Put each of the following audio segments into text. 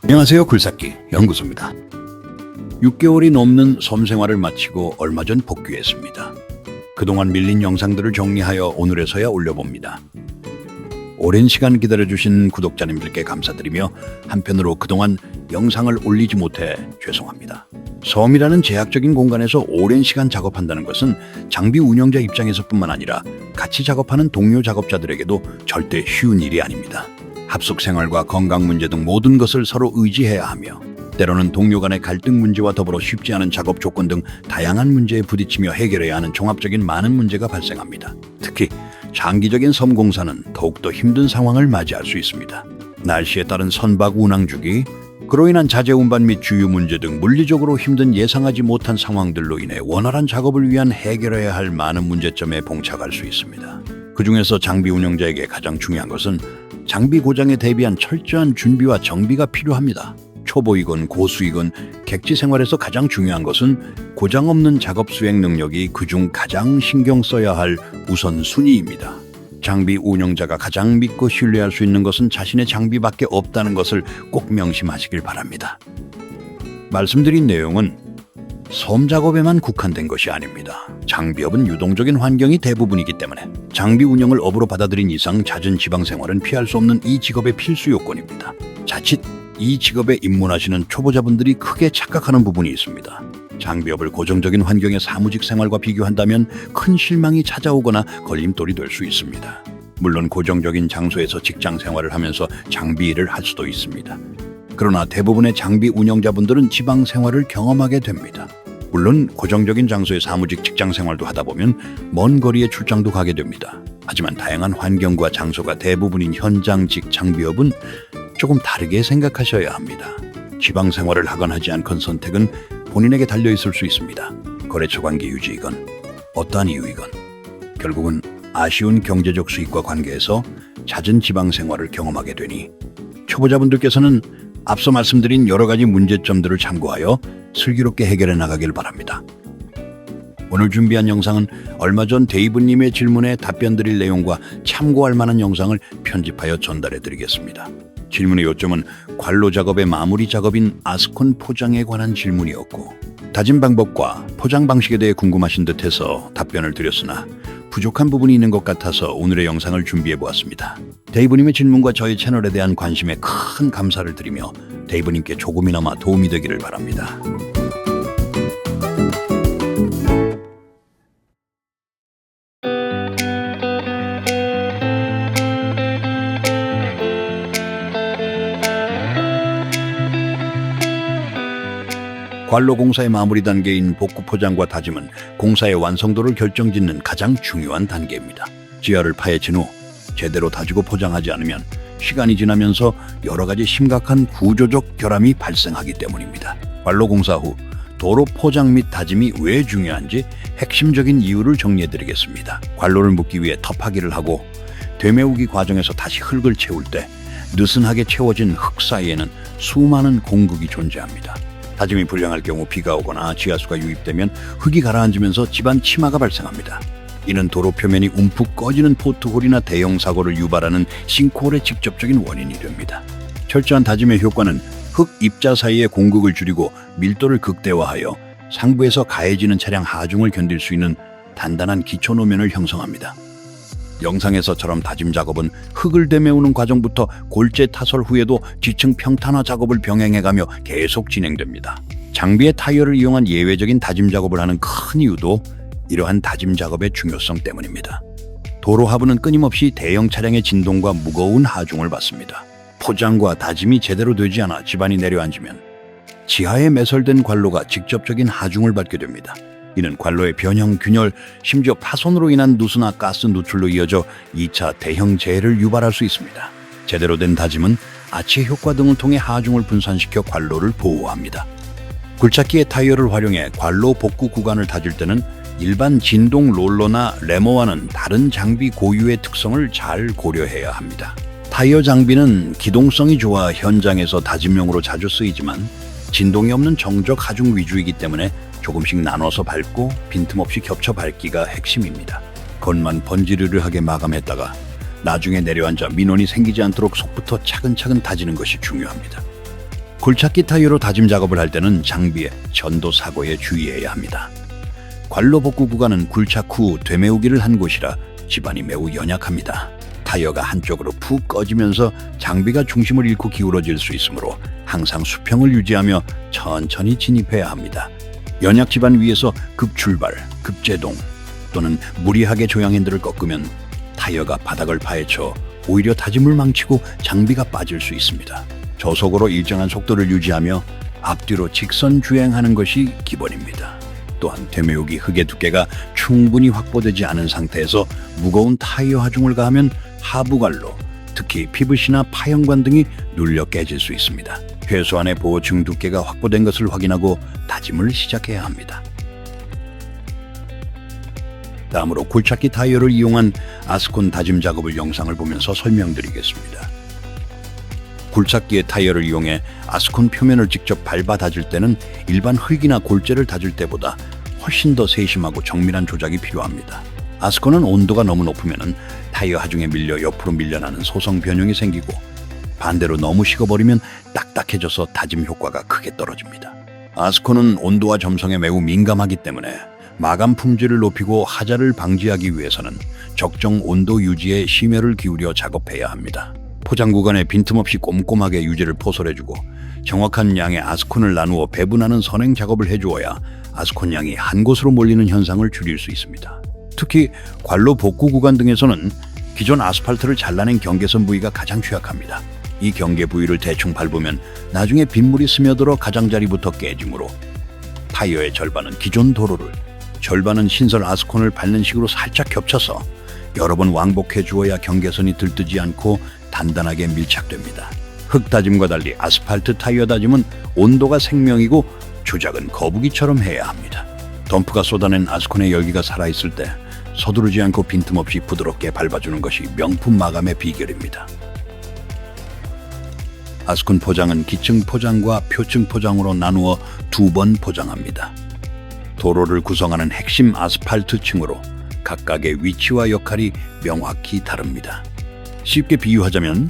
안녕하세요. 굴삭기 연구소입니다. 6개월이 넘는 섬 생활을 마치고 얼마 전 복귀했습니다. 그동안 밀린 영상들을 정리하여 오늘에서야 올려봅니다. 오랜 시간 기다려주신 구독자님들께 감사드리며 한편으로 그동안 영상을 올리지 못해 죄송합니다. 섬이라는 제약적인 공간에서 오랜 시간 작업한다는 것은 장비 운영자 입장에서뿐만 아니라 같이 작업하는 동료 작업자들에게도 절대 쉬운 일이 아닙니다. 합숙 생활과 건강 문제 등 모든 것을 서로 의지해야 하며 때로는 동료 간의 갈등 문제와 더불어 쉽지 않은 작업 조건 등 다양한 문제에 부딪히며 해결해야 하는 종합적인 많은 문제가 발생합니다. 특히 장기적인 섬 공사는 더욱더 힘든 상황을 맞이할 수 있습니다. 날씨에 따른 선박 운항 주기, 그로 인한 자재 운반 및 주유 문제 등 물리적으로 힘든 예상하지 못한 상황들로 인해 원활한 작업을 위한 해결해야 할 많은 문제점에 봉착할 수 있습니다. 그 중에서 장비 운영자에게 가장 중요한 것은 장비 고장에 대비한 철저한 준비와 정비가 필요합니다. 초보이건 고수이건 객지 생활에서 가장 중요한 것은 고장 없는 작업 수행 능력이 그중 가장 신경 써야 할 우선순위입니다. 장비 운영자가 가장 믿고 신뢰할 수 있는 것은 자신의 장비밖에 없다는 것을 꼭 명심하시길 바랍니다. 말씀드린 내용은 섬 작업에만 국한된 것이 아닙니다. 장비업은 유동적인 환경이 대부분이기 때문에 장비 운영을 업으로 받아들인 이상 잦은 지방 생활은 피할 수 없는 이 직업의 필수 요건입니다. 자칫 이 직업에 입문하시는 초보자분들이 크게 착각하는 부분이 있습니다. 장비업을 고정적인 환경의 사무직 생활과 비교한다면 큰 실망이 찾아오거나 걸림돌이 될 수 있습니다. 물론 고정적인 장소에서 직장 생활을 하면서 장비 일을 할 수도 있습니다. 그러나 대부분의 장비 운영자분들은 지방 생활을 경험하게 됩니다. 물론 고정적인 장소의 사무직 직장 생활도 하다 보면 먼 거리에 출장도 가게 됩니다. 하지만 다양한 환경과 장소가 대부분인 현장직 장비업은 조금 다르게 생각하셔야 합니다. 지방 생활을 하건 하지 않건 선택은 본인에게 달려있을 수 있습니다. 거래처 관계 유지이건 어떠한 이유이건 결국은 아쉬운 경제적 수익과 관계에서 잦은 지방 생활을 경험하게 되니 초보자분들께서는 앞서 말씀드린 여러 가지 문제점들을 참고하여 슬기롭게 해결해 나가길 바랍니다. 오늘 준비한 영상은 얼마 전 데이브님의 질문에 답변 드릴 내용과 참고할 만한 영상을 편집하여 전달해 드리겠습니다. 질문의 요점은 관로 작업의 마무리 작업인 아스콘 포장에 관한 질문이었고 다짐 방법과 포장 방식에 대해 궁금하신 듯해서 답변을 드렸으나 부족한 부분이 있는 것 같아서 오늘의 영상을 준비해 보았습니다. 데이브님의 질문과 저희 채널에 대한 관심에 큰 감사를 드리며 데이브님께 조금이나마 도움이 되기를 바랍니다. 관로 공사의 마무리 단계인 복구 포장과 다짐은 공사의 완성도를 결정짓는 가장 중요한 단계입니다. 지하를 파헤친 후 제대로 다지고 포장하지 않으면 시간이 지나면서 여러 가지 심각한 구조적 결함이 발생하기 때문입니다. 관로 공사 후 도로 포장 및 다짐이 왜 중요한지 핵심적인 이유를 정리해드리겠습니다. 관로를 묻기 위해 터파기를 하고 되메우기 과정에서 다시 흙을 채울 때 느슨하게 채워진 흙 사이에는 수많은 공극이 존재합니다. 다짐이 불량할 경우 비가 오거나 지하수가 유입되면 흙이 가라앉으면서 집안 침하가 발생합니다. 이는 도로 표면이 움푹 꺼지는 포트홀이나 대형 사고를 유발하는 싱크홀의 직접적인 원인이 됩니다. 철저한 다짐의 효과는 흙 입자 사이의 공극을 줄이고 밀도를 극대화하여 상부에서 가해지는 차량 하중을 견딜 수 있는 단단한 기초 노면을 형성합니다. 영상에서처럼 다짐 작업은 흙을 되메우는 과정부터 골재 타설 후에도 지층 평탄화 작업을 병행해가며 계속 진행됩니다. 장비의 타이어를 이용한 예외적인 다짐 작업을 하는 큰 이유도 이러한 다짐 작업의 중요성 때문입니다. 도로 하부는 끊임없이 대형 차량의 진동과 무거운 하중을 받습니다. 포장과 다짐이 제대로 되지 않아 집안이 내려앉으면 지하에 매설된 관로가 직접적인 하중을 받게 됩니다. 이는 관로의 변형, 균열, 심지어 파손으로 인한 누수나 가스 누출로 이어져 2차 대형 재해를 유발할 수 있습니다. 제대로 된 다짐은 아치 효과 등을 통해 하중을 분산시켜 관로를 보호합니다. 굴착기의 타이어를 활용해 관로 복구 구간을 다질 때는 일반 진동 롤러나 레머와는 다른 장비 고유의 특성을 잘 고려해야 합니다. 타이어 장비는 기동성이 좋아 현장에서 다짐용으로 자주 쓰이지만 진동이 없는 정적 하중 위주이기 때문에 조금씩 나눠서 밟고 빈틈없이 겹쳐 밟기가 핵심입니다. 겉만 번지르르하게 마감했다가 나중에 내려앉아 민원이 생기지 않도록 속부터 차근차근 다지는 것이 중요합니다. 굴착기 타이어로 다짐 작업을 할 때는 장비의 전도 사고에 주의해야 합니다. 관로 복구 구간은 굴착 후 되메우기를 한 곳이라 집안이 매우 연약합니다. 타이어가 한쪽으로 푹 꺼지면서 장비가 중심을 잃고 기울어질 수 있으므로 항상 수평을 유지하며 천천히 진입해야 합니다. 연약 집안 위에서 급출발, 급제동 또는 무리하게 조향 핸들을 꺾으면 타이어가 바닥을 파헤쳐 오히려 다짐을 망치고 장비가 빠질 수 있습니다. 저속으로 일정한 속도를 유지하며 앞뒤로 직선 주행하는 것이 기본입니다. 또한 되메우기 흙의 두께가 충분히 확보되지 않은 상태에서 무거운 타이어 하중을 가하면 하부관로, 특히 피벗이나 파형관 등이 눌려 깨질 수 있습니다. 최소한의 보호층 두께가 확보된 것을 확인하고 다짐을 시작해야 합니다. 다음으로 굴착기 타이어를 이용한 아스콘 다짐 작업을 영상을 보면서 설명드리겠습니다. 굴착기의 타이어를 이용해 아스콘 표면을 직접 밟아 다질 때는 일반 흙이나 골재를 다질 때보다 훨씬 더 세심하고 정밀한 조작이 필요합니다. 아스콘은 온도가 너무 높으면 타이어 하중에 밀려 옆으로 밀려나는 소성 변형이 생기고 반대로 너무 식어버리면 딱딱해져서 다짐 효과가 크게 떨어집니다. 아스콘은 온도와 점성에 매우 민감하기 때문에 마감 품질을 높이고 하자를 방지하기 위해서는 적정 온도 유지에 심혈을 기울여 작업해야 합니다. 포장 구간에 빈틈없이 꼼꼼하게 유지를 포설해주고 정확한 양의 아스콘을 나누어 배분하는 선행 작업을 해주어야 아스콘 양이 한 곳으로 몰리는 현상을 줄일 수 있습니다. 특히 관로 복구 구간 등에서는 기존 아스팔트를 잘라낸 경계선 부위가 가장 취약합니다. 이 경계 부위를 대충 밟으면 나중에 빗물이 스며들어 가장자리부터 깨지므로 타이어의 절반은 기존 도로를, 절반은 신설 아스콘을 밟는 식으로 살짝 겹쳐서 여러 번 왕복해 주어야 경계선이 들뜨지 않고 단단하게 밀착됩니다. 흙 다짐과 달리 아스팔트 타이어 다짐은 온도가 생명이고 조작은 거북이처럼 해야 합니다. 덤프가 쏟아낸 아스콘의 열기가 살아있을 때 서두르지 않고 빈틈없이 부드럽게 밟아주는 것이 명품 마감의 비결입니다. 아스콘 포장은 기층 포장과 표층 포장으로 나누어 2번 포장합니다. 도로를 구성하는 핵심 아스팔트 층으로 각각의 위치와 역할이 명확히 다릅니다. 쉽게 비유하자면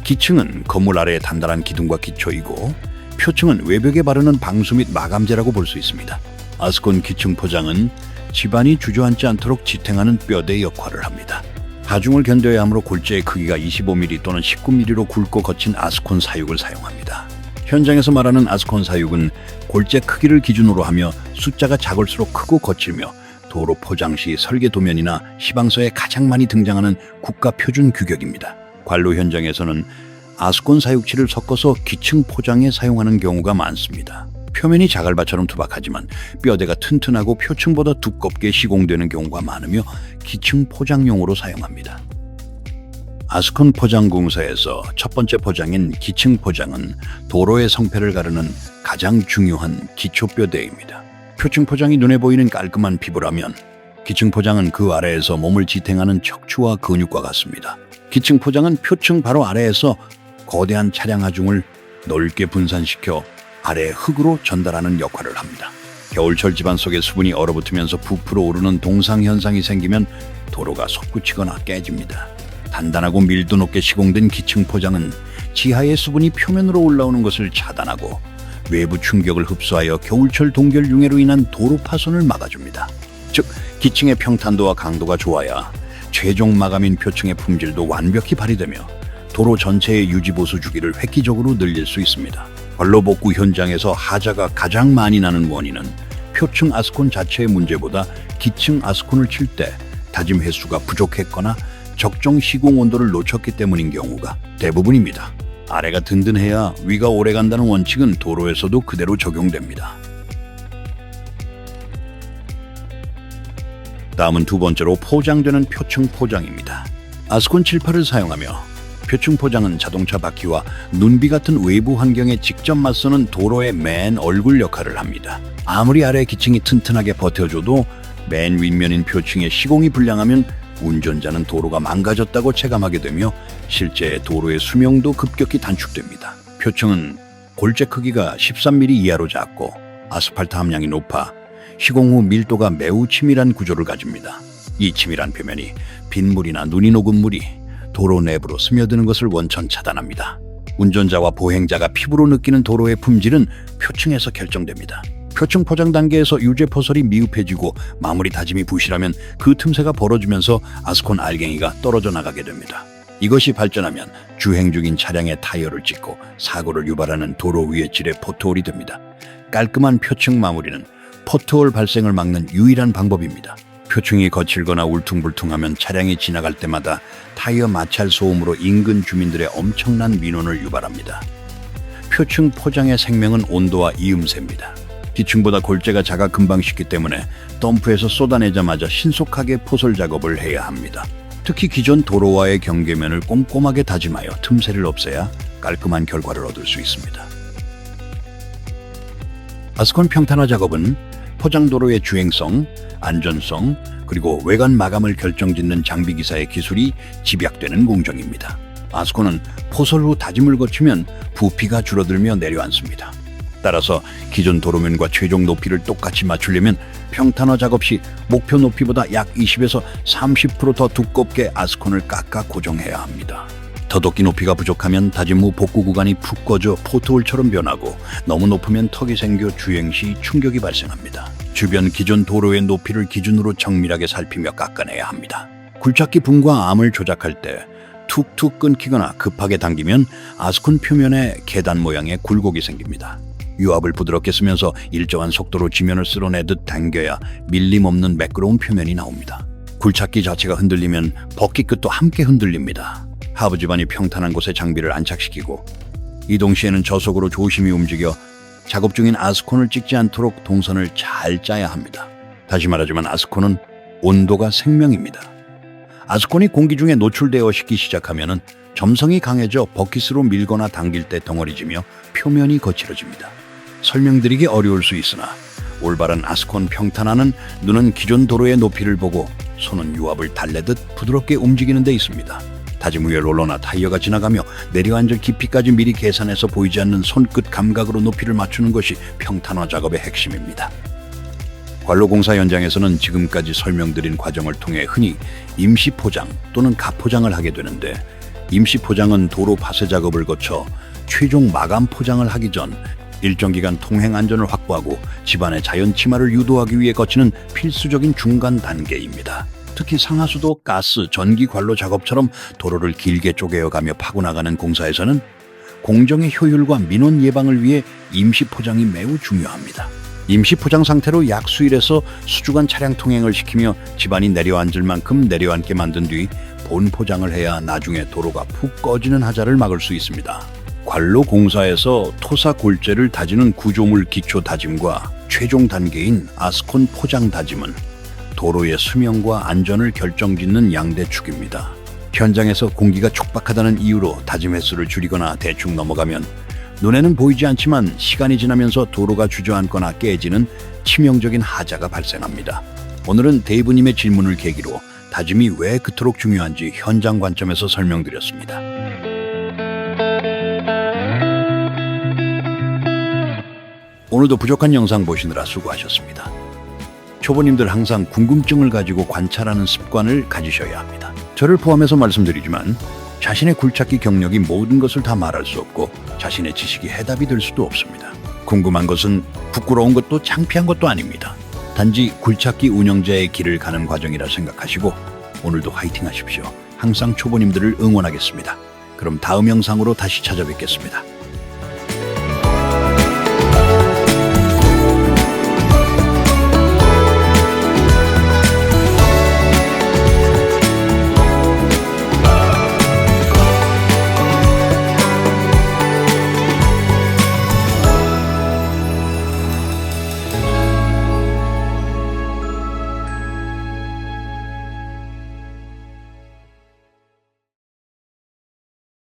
기층은 건물 아래의 단단한 기둥과 기초이고 표층은 외벽에 바르는 방수 및 마감재라고 볼 수 있습니다. 아스콘 기층 포장은 집안이 주저앉지 않도록 지탱하는 뼈대 역할을 합니다. 하중을 견뎌야 하므로 골재의 크기가 25mm 또는 19mm로 굵고 거친 아스콘 사육을 사용합니다. 현장에서 말하는 아스콘 사육은 골재 크기를 기준으로 하며 숫자가 작을수록 크고 거칠며 도로 포장 시 설계 도면이나 시방서에 가장 많이 등장하는 국가 표준 규격입니다. 관로 현장에서는 아스콘 사육치를 섞어서 기층 포장에 사용하는 경우가 많습니다. 표면이 자갈바처럼 투박하지만 뼈대가 튼튼하고 표층보다 두껍게 시공되는 경우가 많으며 기층 포장용으로 사용합니다. 아스콘 포장 공사에서 첫 번째 포장인 기층 포장은 도로의 성패를 가르는 가장 중요한 기초 뼈대입니다. 표층 포장이 눈에 보이는 깔끔한 피부라면 기층 포장은 그 아래에서 몸을 지탱하는 척추와 근육과 같습니다. 기층 포장은 표층 바로 아래에서 거대한 차량 하중을 넓게 분산시켜 아래 흙으로 전달하는 역할을 합니다. 겨울철 집안 속에 수분이 얼어붙으면서 부풀어 오르는 동상 현상이 생기면 도로가 솟구치거나 깨집니다. 단단하고 밀도 높게 시공된 기층 포장은 지하의 수분이 표면으로 올라오는 것을 차단하고 외부 충격을 흡수하여 겨울철 동결 융해로 인한 도로 파손을 막아줍니다. 즉, 기층의 평탄도와 강도가 좋아야 최종 마감인 표층의 품질도 완벽히 발휘되며 도로 전체의 유지보수 주기를 획기적으로 늘릴 수 있습니다. 관로 복구 현장에서 하자가 가장 많이 나는 원인은 표층 아스콘 자체의 문제보다 기층 아스콘을 칠 때 다짐 횟수가 부족했거나 적정 시공 온도를 놓쳤기 때문인 경우가 대부분입니다. 아래가 든든해야 위가 오래간다는 원칙은 도로에서도 그대로 적용됩니다. 다음은 두 번째로 포장되는 표층 포장입니다. 아스콘 칠판을 사용하며 표층 포장은 자동차 바퀴와 눈비 같은 외부 환경에 직접 맞서는 도로의 맨 얼굴 역할을 합니다. 아무리 아래 기층이 튼튼하게 버텨줘도 맨 윗면인 표층에 시공이 불량하면 운전자는 도로가 망가졌다고 체감하게 되며 실제 도로의 수명도 급격히 단축됩니다. 표층은 골재 크기가 13mm 이하로 작고 아스팔트 함량이 높아 시공 후 밀도가 매우 치밀한 구조를 가집니다. 이 치밀한 표면이 빗물이나 눈이 녹은 물이 도로 내부로 스며드는 것을 원천 차단합니다. 운전자와 보행자가 피부로 느끼는 도로의 품질은 표층에서 결정됩니다. 표층 포장 단계에서 유제 포설이 미흡해지고 마무리 다짐이 부실하면 그 틈새가 벌어지면서 아스콘 알갱이가 떨어져 나가게 됩니다. 이것이 발전하면 주행 중인 차량의 타이어를 찢고 사고를 유발하는 도로 위의 질의 포트홀이 됩니다. 깔끔한 표층 마무리는 포트홀 발생을 막는 유일한 방법입니다. 표층이 거칠거나 울퉁불퉁하면 차량이 지나갈 때마다 타이어 마찰 소음으로 인근 주민들의 엄청난 민원을 유발합니다. 표층 포장의 생명은 온도와 이음새입니다. 기층보다 골재가 작아 금방 식기 때문에 덤프에서 쏟아내자마자 신속하게 포설 작업을 해야 합니다. 특히 기존 도로와의 경계면을 꼼꼼하게 다짐하여 틈새를 없애야 깔끔한 결과를 얻을 수 있습니다. 아스콘 평탄화 작업은 포장도로의 주행성, 안전성, 그리고 외관 마감을 결정짓는 장비기사의 기술이 집약되는 공정입니다. 아스콘은 포설 후 다짐을 거치면 부피가 줄어들며 내려앉습니다. 따라서 기존 도로면과 최종 높이를 똑같이 맞추려면 평탄화 작업 시 목표 높이보다 약 20에서 30% 더 두껍게 아스콘을 깎아 고정해야 합니다. 더덕기 높이가 부족하면 다짐 후 복구 구간이 푹 꺼져 포트홀처럼 변하고 너무 높으면 턱이 생겨 주행 시 충격이 발생합니다. 주변 기존 도로의 높이를 기준으로 정밀하게 살피며 깎아내야 합니다. 굴착기 붕과 암을 조작할 때 툭툭 끊기거나 급하게 당기면 아스콘 표면에 계단 모양의 굴곡이 생깁니다. 유압을 부드럽게 쓰면서 일정한 속도로 지면을 쓸어내듯 당겨야 밀림 없는 매끄러운 표면이 나옵니다. 굴착기 자체가 흔들리면 버킷 끝도 함께 흔들립니다. 하부 지반이 평탄한 곳에 장비를 안착시키고 이동 시에는 저속으로 조심히 움직여 작업 중인 아스콘을 찍지 않도록 동선을 잘 짜야 합니다. 다시 말하지만 아스콘은 온도가 생명입니다. 아스콘이 공기 중에 노출되어 식기 시작하면 점성이 강해져 버킷으로 밀거나 당길 때 덩어리지며 표면이 거칠어집니다. 설명드리기 어려울 수 있으나 올바른 아스콘 평탄화는 눈은 기존 도로의 높이를 보고 손은 유압을 달래듯 부드럽게 움직이는 데 있습니다. 다짐 위에 롤러나 타이어가 지나가며 내려앉을 깊이까지 미리 계산해서 보이지 않는 손끝 감각으로 높이를 맞추는 것이 평탄화 작업의 핵심입니다. 관로공사 현장에서는 지금까지 설명드린 과정을 통해 흔히 임시 포장 또는 가포장을 하게 되는데, 임시 포장은 도로 파쇄 작업을 거쳐 최종 마감 포장을 하기 전 일정 기간 통행 안전을 확보하고 집안의 자연 침하를 유도하기 위해 거치는 필수적인 중간 단계입니다. 특히 상하수도, 가스, 전기 관로 작업처럼 도로를 길게 쪼개어가며 파고 나가는 공사에서는 공정의 효율과 민원 예방을 위해 임시 포장이 매우 중요합니다. 임시 포장 상태로 약 수일에서 수주간 차량 통행을 시키며 집안이 내려앉을 만큼 내려앉게 만든 뒤 본 포장을 해야 나중에 도로가 푹 꺼지는 하자를 막을 수 있습니다. 관로 공사에서 토사 골재를 다지는 구조물 기초 다짐과 최종 단계인 아스콘 포장 다짐은 도로의 수명과 안전을 결정짓는 양대축입니다. 현장에서 공기가 촉박하다는 이유로 다짐 횟수를 줄이거나 대충 넘어가면 눈에는 보이지 않지만 시간이 지나면서 도로가 주저앉거나 깨지는 치명적인 하자가 발생합니다. 오늘은 데이브님의 질문을 계기로 다짐이 왜 그토록 중요한지 현장 관점에서 설명드렸습니다. 오늘도 부족한 영상 보시느라 수고하셨습니다. 초보님들 항상 궁금증을 가지고 관찰하는 습관을 가지셔야 합니다. 저를 포함해서 말씀드리지만 자신의 굴착기 경력이 모든 것을 다 말할 수 없고 자신의 지식이 해답이 될 수도 없습니다. 궁금한 것은 부끄러운 것도 창피한 것도 아닙니다. 단지 굴착기 운영자의 길을 가는 과정이라 생각하시고 오늘도 화이팅 하십시오. 항상 초보님들을 응원하겠습니다. 그럼 다음 영상으로 다시 찾아뵙겠습니다.